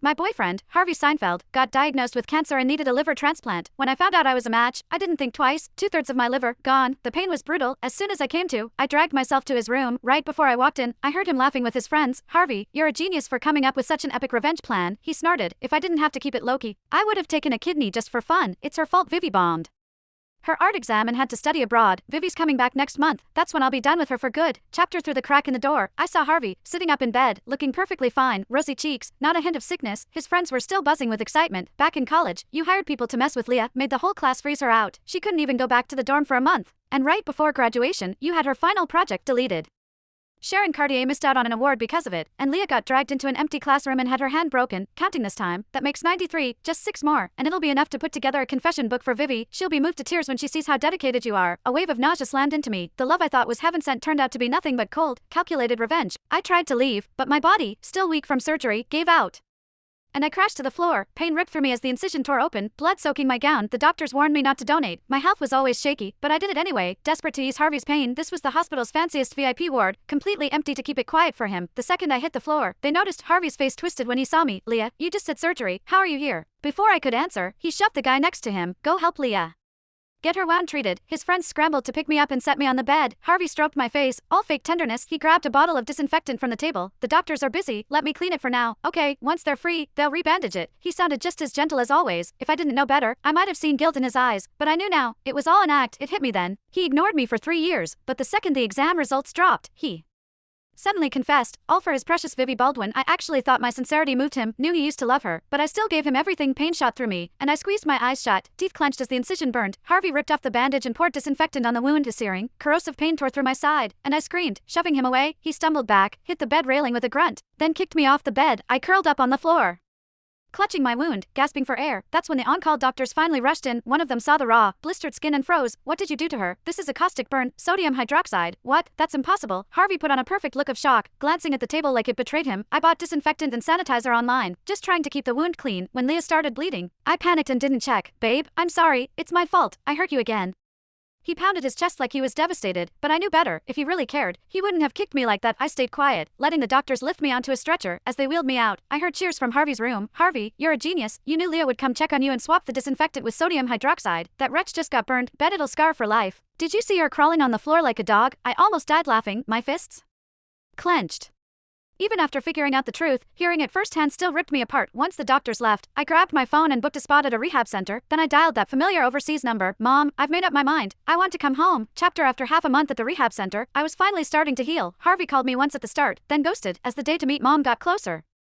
My boyfriend, Harvey Seinfeld, got diagnosed with cancer and needed a liver transplant. When I found out I was a match, I didn't think twice. 2/3 of my liver, gone. The pain was brutal. As soon as I came to, I dragged myself to his room. Right before I walked in, I heard him laughing with his friends. Harvey, you're a genius for coming up with such an epic revenge plan, he snorted. If I didn't have to keep it low-key, I would have taken a kidney just for fun. It's her fault Vivi bombed her art exam and had to study abroad. Vivi's coming back next month. That's when I'll be done with her for good. Chapter through the crack in the door, I saw Harvey, sitting up in bed, looking perfectly fine, rosy cheeks, not a hint of sickness. His friends were still buzzing with excitement. Back in college, you hired people to mess with Leah, made the whole class freeze her out. She couldn't even go back to the dorm for a month. And right before graduation, you had her final project deleted. Sharon Cartier missed out on an award because of it, and Leah got dragged into an empty classroom and had her hand broken, counting this time. That makes 93, just 6 more, and it'll be enough to put together a confession book for Vivi. She'll be moved to tears when she sees how dedicated you are. A wave of nausea slammed into me. The love I thought was heaven sent turned out to be nothing but cold, calculated revenge. I tried to leave, but my body, still weak from surgery, gave out. And I crashed to the floor. Pain ripped through me as the incision tore open, blood soaking my gown. The doctors warned me not to donate. My health was always shaky, but I did it anyway, desperate to ease Harvey's pain. This was the hospital's fanciest VIP ward, completely empty to keep it quiet for him. The second I hit the floor, they noticed Harvey's face twisted when he saw me. Leah, you just said surgery. How are you here? Before I could answer, he shoved the guy next to him. Go help Leah. Get her wound treated. His friends scrambled to pick me up and set me on the bed. Harvey stroked my face, all fake tenderness. He grabbed a bottle of disinfectant from the table. The doctors are busy, let me clean it for now. Okay, once they're free, they'll rebandage it. He sounded just as gentle as always. If I didn't know better, I might have seen guilt in his eyes. But I knew now, it was all an act. It hit me then. He ignored me for 3 years, but the second the exam results dropped, he suddenly confessed, all for his precious Vivi Baldwin. I actually thought my sincerity moved him, knew he used to love her, but I still gave him everything. Pain shot through me, and I squeezed my eyes shut, teeth clenched as the incision burned. Harvey ripped off the bandage and poured disinfectant on the wound. A searing, corrosive pain tore through my side, and I screamed, shoving him away. He stumbled back, hit the bed railing with a grunt, then kicked me off the bed. I curled up on the floor, clutching my wound, gasping for air. That's when the on-call doctors finally rushed in. One of them saw the raw, blistered skin and froze. What did you do to her? This is a caustic burn, sodium hydroxide. What? That's impossible. Harvey put on a perfect look of shock, glancing at the table like it betrayed him. I bought disinfectant and sanitizer online, just trying to keep the wound clean. When Leah started bleeding, I panicked and didn't check. Babe, I'm sorry, it's my fault. I hurt you again. He pounded his chest like he was devastated, but I knew better. If he really cared, he wouldn't have kicked me like that. I stayed quiet, letting the doctors lift me onto a stretcher. As they wheeled me out, I heard cheers from Harvey's room. Harvey, you're a genius. You knew Leah would come check on you and swap the disinfectant with sodium hydroxide. That wretch just got burned. Bet it'll scar for life. Did you see her crawling on the floor like a dog? I almost died laughing, my fists clenched. Even after figuring out the truth, hearing it firsthand still ripped me apart. Once the doctors left, I grabbed my phone and booked a spot at a rehab center. Then I dialed that familiar overseas number. Mom, I've made up my mind. I want to come home. Chapter after half a month at the rehab center, I was finally starting to heal. Harvey called me once at the start, then ghosted. As the day to meet Mom got closer,